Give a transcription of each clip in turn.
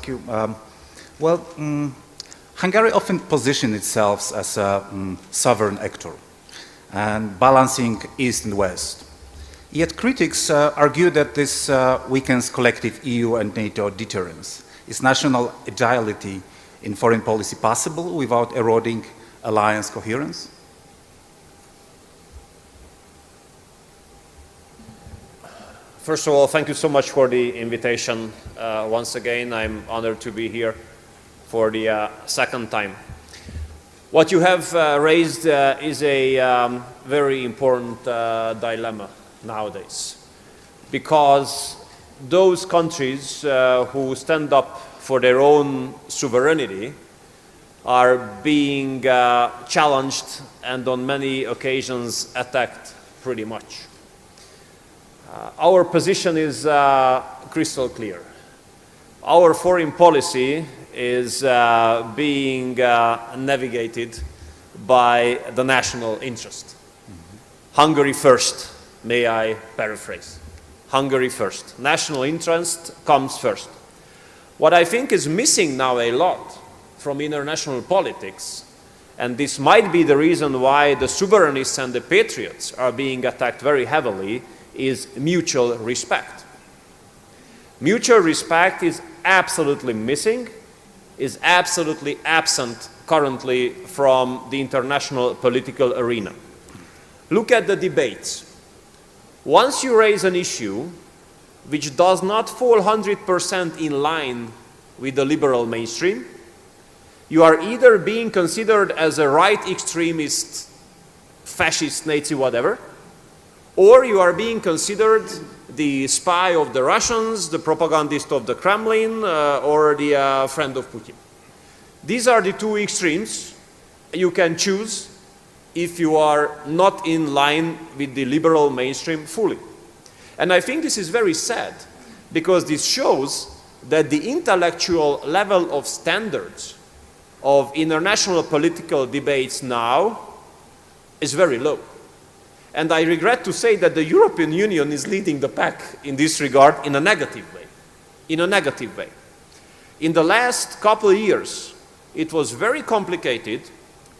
thank you. Hungary often positions itself as a sovereign actor and balancing East and West. Yet critics argue that this weakens collective EU and NATO deterrence. Is national agility in foreign policy possible without eroding alliance coherence? First of all, thank you so much for the invitation. Once again, I'm honored to be here for the second time. What you have raised is a very important dilemma nowadays, because those countries who stand up for their own sovereignty are being challenged and on many occasions attacked pretty much. Our position is crystal clear. Our foreign policy is being navigated by the national interest. Hungary first, may I paraphrase. Hungary first. National interest comes first. What I think is missing now a lot from international politics, and this might be the reason why the sovereignists and the patriots are being attacked very heavily, is mutual respect. Mutual respect is absolutely missing, is absolutely absent currently from the international political arena. Look at the debates. Once you raise an issue which does not fall 100% in line with the liberal mainstream, you are either being considered as a right extremist, fascist, Nazi, whatever, or you are being considered the spy of the Russians, the propagandist of the Kremlin, or the friend of Putin. These are the two extremes you can choose if you are not in line with the liberal mainstream fully. And I think this is very sad, because this shows that the intellectual level of standards of international political debates now is very low. And I regret to say that the European Union is leading the pack in this regard in a negative way. In a negative way. In the last couple of years, it was very complicated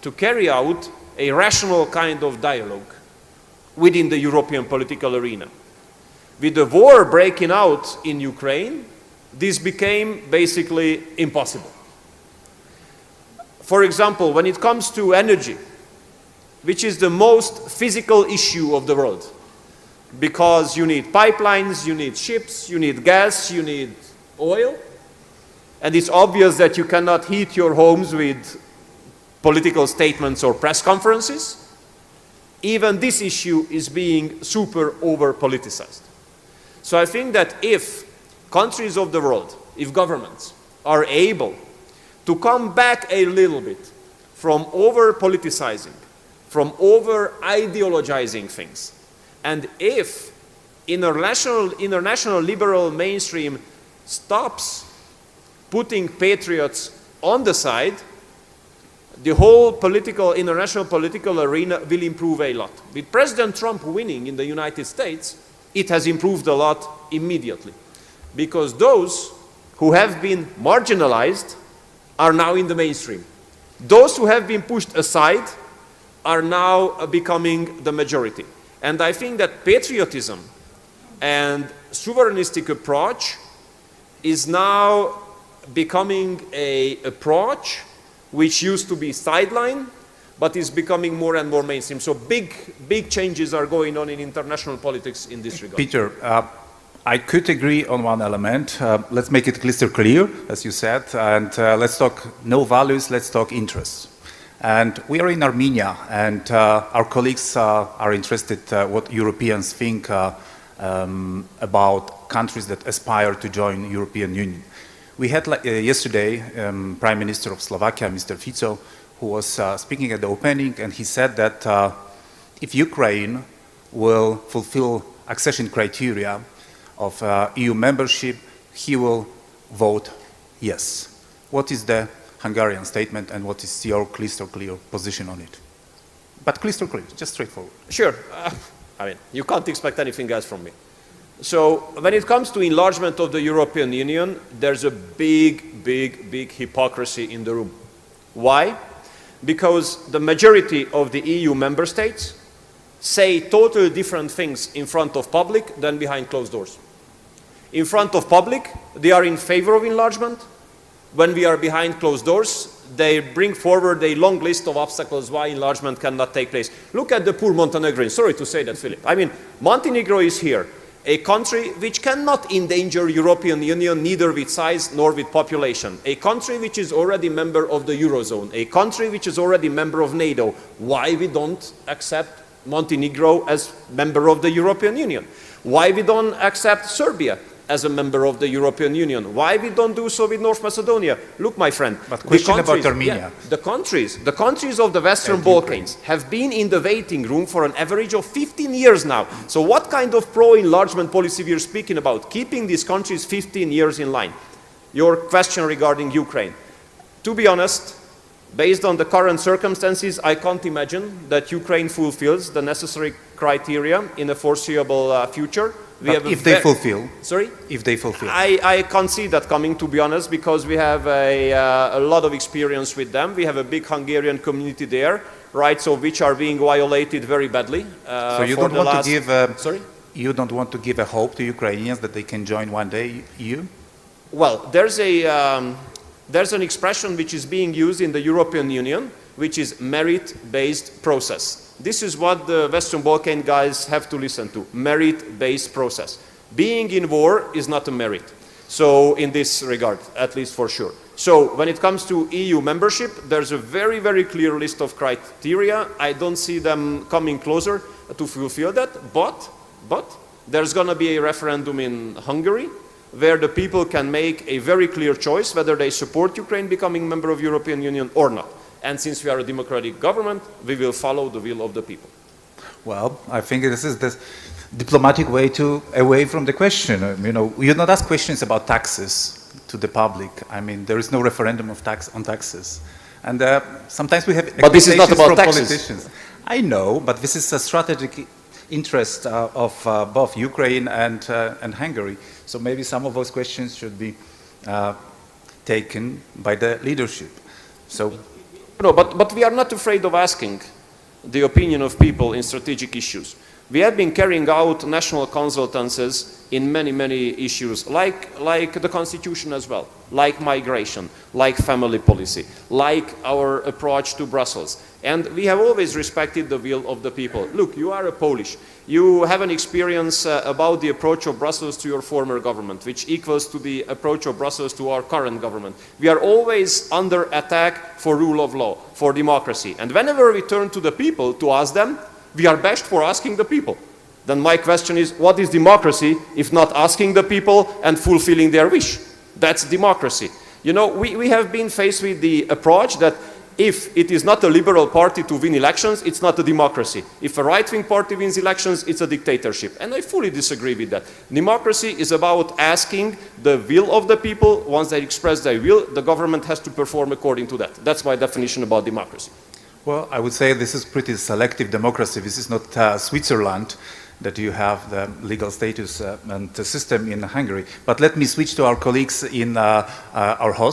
to carry out a rational kind of dialogue within the European political arena. With the war breaking out in Ukraine, this became basically impossible. For example, when it comes to energy, which is the most physical issue of the world, because you need pipelines, you need ships, you need gas, you need oil, and it's obvious that you cannot heat your homes with political statements or press conferences. Even this issue is being super over-politicized. So I think that if countries of the world, if governments are able to come back a little bit from over-politicizing, from over-ideologizing things, and if international liberal mainstream stops putting patriots on the side, the whole international political arena will improve a lot. With President Trump winning in the United States, it has improved a lot immediately, because those who have been marginalized are now in the mainstream. Those who have been pushed aside are now becoming the majority. And I think that patriotism and sovereignistic approach is now becoming an approach which used to be sidelined, but is becoming more and more mainstream. So big changes are going on in international politics in this regard. Peter, I could agree on one element. Let's make it crystal clear, as you said, and let's talk no values, let's talk interests. And we are in Armenia, and our colleagues are interested what Europeans think about countries that aspire to join the European Union. We had yesterday Prime Minister of Slovakia, Mr. Fico, who was speaking at the opening, and he said that if Ukraine will fulfill accession criteria of EU membership, he will vote yes. What is the Hungarian statement, and what is your crystal clear position on it? But crystal clear, just straightforward. Sure. I mean, you can't expect anything else from me. So when it comes to enlargement of the European Union, there's a big hypocrisy in the room. Why? Because the majority of the EU member states say totally different things in front of public than behind closed doors. In front of public, they are in favor of enlargement. When we are behind closed doors, they bring forward a long list of obstacles why enlargement cannot take place. Look at the poor Montenegrins. Sorry to say that, Philip. I mean, Montenegro is here, a country which cannot endanger European Union neither with size nor with population, a country which is already member of the Eurozone, a country which is already member of NATO. Why we don't accept Montenegro as member of the European Union? Why we don't accept Serbia as a member of the European Union? Why we don't do so with North Macedonia? Look, my friend, but question about Armenia. Yeah, the countries of the Western Balkans have been in the waiting room for an average of 15 years now. So what kind of pro-enlargement policy we are speaking about? Keeping these countries 15 years in line. Your question regarding Ukraine. To be honest, based on the current circumstances, I can't imagine that Ukraine fulfills the necessary criteria in a foreseeable future. If they fulfill. Sorry? If they fulfill. I can't see that coming, to be honest, because we have a lot of experience with them. We have a big Hungarian community there, rights of which are being violated very badly. So you don't want to give sorry? You don't want to give a hope to Ukrainians that they can join one day EU? Well, there's an expression which is being used in the European Union, which is merit-based process. This is what the Western Balkan guys have to listen to, merit-based process. Being in war is not a merit. So in this regard, at least for sure. So when it comes to EU membership, there's a very clear list of criteria. I don't see them coming closer to fulfill that, but there's going to be a referendum in Hungary where the people can make a very clear choice whether they support Ukraine becoming a member of European Union or not. And since we are a democratic government, we will follow the will of the people. Well, I think this is the diplomatic way away from the question. You know, you not ask questions about taxes to the public. I mean, there is no referendum on taxes. And sometimes we have but this is not about from taxes. Politicians. I know, but this is a strategic interest of both Ukraine and Hungary. So maybe some of those questions should be taken by the leadership. So. No, but we are not afraid of asking the opinion of people in strategic issues. We have been carrying out national consultancies in many issues, like the constitution as well, like migration, like family policy, like our approach to Brussels. And we have always respected the will of the people. Look, you are a Polish. You have an experience about the approach of Brussels to your former government, which equals to the approach of Brussels to our current government. We are always under attack for rule of law, for democracy. And whenever we turn to the people to ask them, we are bashed for asking the people. Then my question is, what is democracy if not asking the people and fulfilling their wish? That's democracy. You know, we have been faced with the approach that if it is not a liberal party to win elections, it's not a democracy. If a right-wing party wins elections, it's a dictatorship. And I fully disagree with that. Democracy is about asking the will of the people. Once they express their will, the government has to perform according to that. That's my definition about democracy. Well, I would say this is pretty selective democracy. This is not Switzerland, that you have the legal status and the system in Hungary. But let me switch to our colleagues in our host.